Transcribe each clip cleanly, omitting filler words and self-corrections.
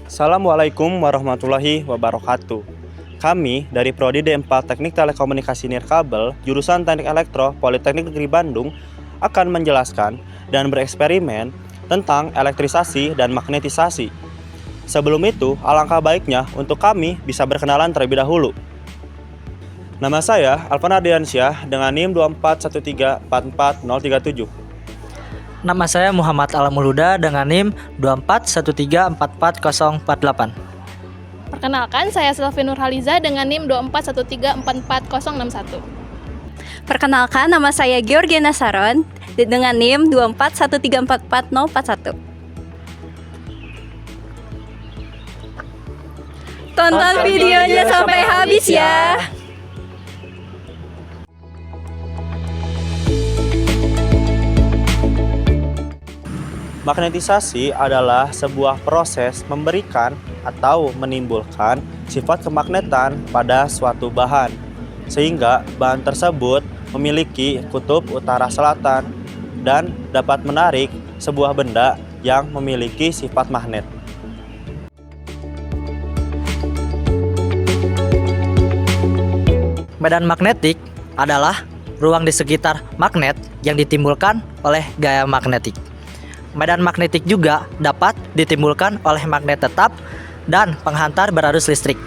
Assalamualaikum warahmatullahi wabarakatuh. Kami dari Prodi D4 Teknik Telekomunikasi Nirkabel, jurusan Teknik Elektro, Politeknik Negeri Bandung, akan menjelaskan dan bereksperimen tentang elektrisasi dan magnetisasi. Sebelum itu, alangkah baiknya untuk kami bisa berkenalan terlebih dahulu. Nama saya Alvan Ardiansyah dengan NIM 241344037. Nama saya Muhammad Alamuluda dengan NIM 241344048. Perkenalkan, saya Selvi Nurhaliza dengan NIM 241344061. Perkenalkan, nama saya Georgiana Saron dengan NIM 241344041. Tonton videonya sampai habis ya. Magnetisasi adalah sebuah proses memberikan atau menimbulkan sifat kemagnetan pada suatu bahan, sehingga bahan tersebut memiliki kutub utara-selatan dan dapat menarik sebuah benda yang memiliki sifat magnet. Medan magnetik adalah ruang di sekitar magnet yang ditimbulkan oleh gaya magnetik. Medan magnetik juga dapat ditimbulkan oleh magnet tetap dan penghantar berarus listrik.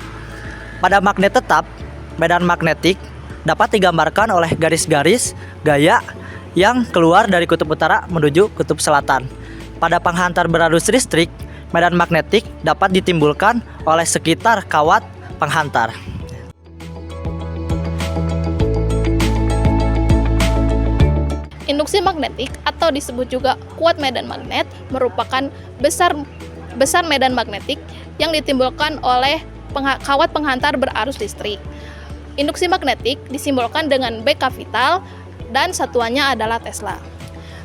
Pada magnet tetap, medan magnetik dapat digambarkan oleh garis-garis gaya yang keluar dari kutub utara menuju kutub selatan. Pada penghantar berarus listrik, medan magnetik dapat ditimbulkan oleh sekitar kawat penghantar. Induksi magnetik atau disebut juga kuat medan magnet merupakan besar medan magnetik yang ditimbulkan oleh kawat penghantar berarus listrik. Induksi magnetik disimbolkan dengan B kapital dan satuannya adalah Tesla.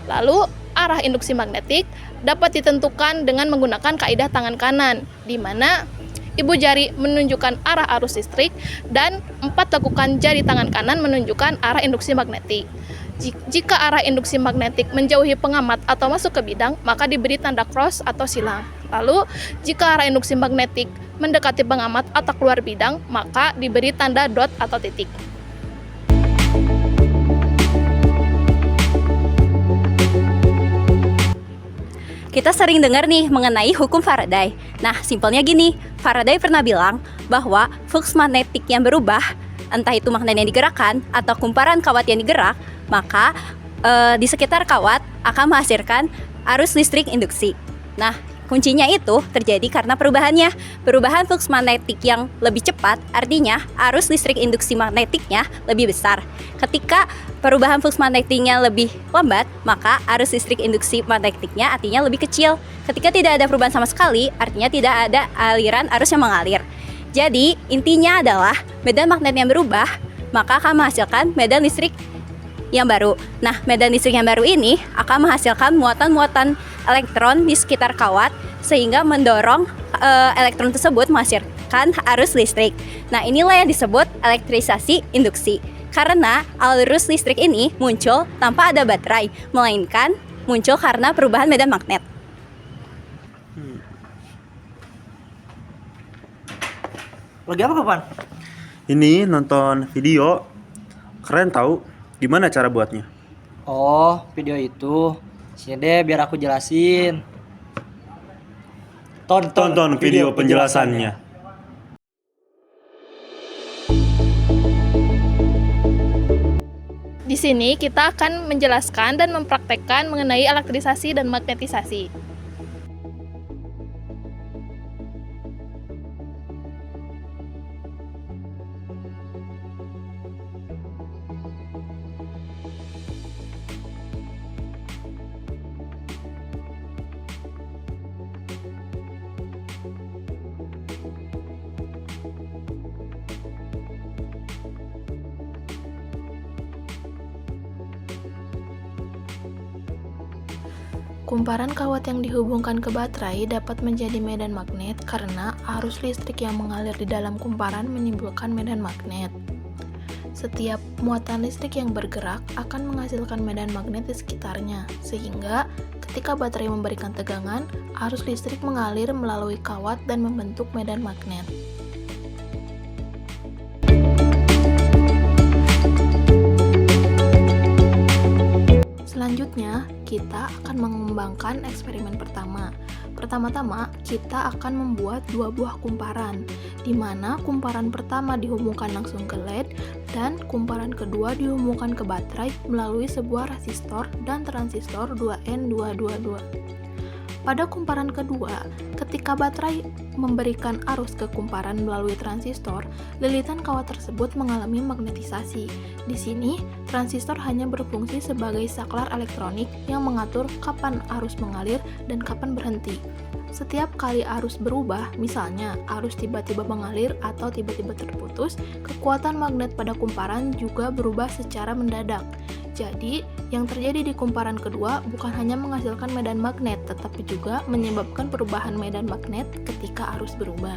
Lalu arah induksi magnetik dapat ditentukan dengan menggunakan kaidah tangan kanan, di mana ibu jari menunjukkan arah arus listrik dan 4 tekukan jari tangan kanan menunjukkan arah induksi magnetik. Jika arah induksi magnetik menjauhi pengamat atau masuk ke bidang, maka diberi tanda cross atau silang. Lalu, jika arah induksi magnetik mendekati pengamat atau keluar bidang, maka diberi tanda dot atau titik. Kita sering dengar nih mengenai hukum Faraday. Nah, simpelnya gini, Faraday pernah bilang bahwa flux magnetik yang berubah, entah itu magnet yang digerakkan atau kumparan kawat yang digerak, maka di sekitar kawat akan menghasilkan arus listrik induksi. Nah, kuncinya itu terjadi karena perubahan flux magnetik yang lebih cepat, artinya arus listrik induksi magnetiknya lebih besar. Ketika perubahan flux magnetiknya lebih lambat, maka arus listrik induksi magnetiknya artinya lebih kecil. Ketika tidak ada perubahan sama sekali, artinya tidak ada aliran arus yang mengalir. Jadi, intinya adalah medan magnet yang berubah, maka akan menghasilkan medan listrik yang baru. Nah, medan listrik yang baru ini akan menghasilkan muatan-muatan elektron di sekitar kawat sehingga mendorong elektron tersebut menghasilkan arus listrik. Nah, inilah yang disebut elektrisasi induksi. Karena arus listrik ini muncul tanpa ada baterai, melainkan muncul karena perubahan medan magnet. Lagi apa, Kapan? Ini nonton video, keren tahu. Gimana cara buatnya? Oh, video itu. Sini deh biar aku jelasin. Tonton video penjelasannya. Di sini kita akan menjelaskan dan mempraktekkan mengenai elektrisasi dan magnetisasi. Kumparan kawat yang dihubungkan ke baterai dapat menjadi medan magnet karena arus listrik yang mengalir di dalam kumparan menimbulkan medan magnet. Setiap muatan listrik yang bergerak akan menghasilkan medan magnet di sekitarnya, sehingga ketika baterai memberikan tegangan, arus listrik mengalir melalui kawat dan membentuk medan magnet. Selanjutnya, kita akan mengembangkan eksperimen pertama. Pertama-tama, kita akan membuat dua buah kumparan, di mana kumparan pertama dihubungkan langsung ke LED dan kumparan kedua dihubungkan ke baterai melalui sebuah resistor dan transistor 2N222. Pada kumparan kedua, ketika baterai memberikan arus ke kumparan melalui transistor, lilitan kawat tersebut mengalami magnetisasi. Di sini, transistor hanya berfungsi sebagai saklar elektronik yang mengatur kapan arus mengalir dan kapan berhenti. Setiap kali arus berubah, misalnya arus tiba-tiba mengalir atau tiba-tiba terputus, kekuatan magnet pada kumparan juga berubah secara mendadak. Jadi, yang terjadi di kumparan kedua bukan hanya menghasilkan medan magnet, tetapi juga menyebabkan perubahan medan magnet ketika arus berubah.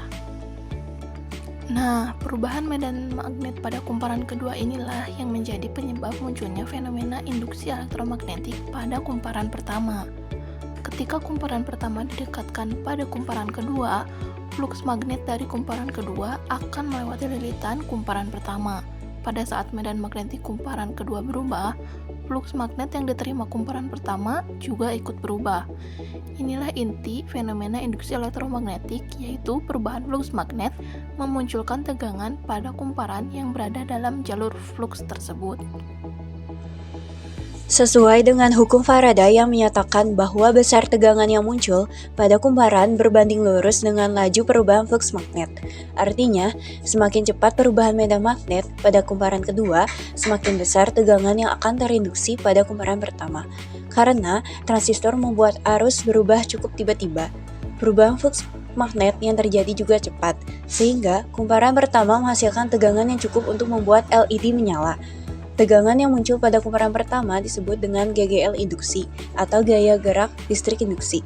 Nah, perubahan medan magnet pada kumparan kedua inilah yang menjadi penyebab munculnya fenomena induksi elektromagnetik pada kumparan pertama. Ketika kumparan pertama didekatkan pada kumparan kedua, fluks magnet dari kumparan kedua akan melewati lilitan kumparan pertama. Pada saat medan magnetik kumparan kedua berubah, fluks magnet yang diterima kumparan pertama juga ikut berubah. Inilah inti fenomena induksi elektromagnetik, yaitu perubahan fluks magnet memunculkan tegangan pada kumparan yang berada dalam jalur fluks tersebut. Sesuai dengan hukum Faraday yang menyatakan bahwa besar tegangan yang muncul pada kumparan berbanding lurus dengan laju perubahan flux magnet. Artinya, semakin cepat perubahan medan magnet pada kumparan kedua, semakin besar tegangan yang akan terinduksi pada kumparan pertama. Karena transistor membuat arus berubah cukup tiba-tiba. Perubahan flux magnet yang terjadi juga cepat, sehingga kumparan pertama menghasilkan tegangan yang cukup untuk membuat LED menyala. Tegangan yang muncul pada kumparan pertama disebut dengan GGL induksi atau gaya gerak listrik induksi.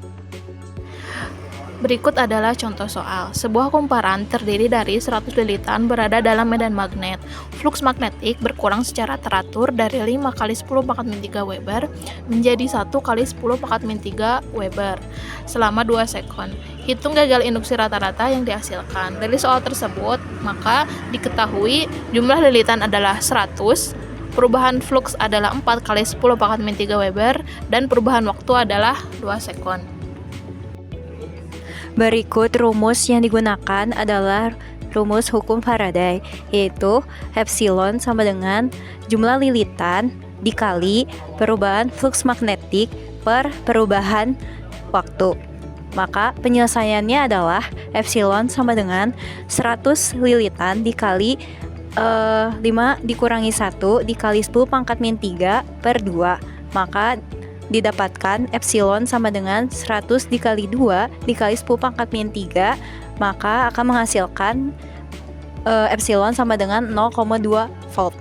Berikut adalah contoh soal. Sebuah kumparan terdiri dari 100 lilitan berada dalam medan magnet. Fluks magnetik berkurang secara teratur dari 5 kali 10 pangkat min 3 Weber menjadi 1 kali 10 pangkat min 3 Weber selama 2 sekon. Hitung gagal induksi rata-rata yang dihasilkan. Dari soal tersebut, maka diketahui jumlah lilitan adalah 100, perubahan fluks adalah 4 kali 10 pangkat min 3 Weber, dan perubahan waktu adalah 2 sekon. Berikut rumus yang digunakan adalah rumus hukum Faraday, yaitu epsilon sama dengan jumlah lilitan dikali perubahan flux magnetik per perubahan waktu. Maka penyelesaiannya adalah epsilon sama dengan 100 lilitan dikali 5 dikurangi 1 dikali 10 pangkat min 3 per 2. Maka didapatkan epsilon sama dengan 100 dikali 2 dikali 10 pangkat min 3, maka akan menghasilkan epsilon sama dengan 0,2 volt.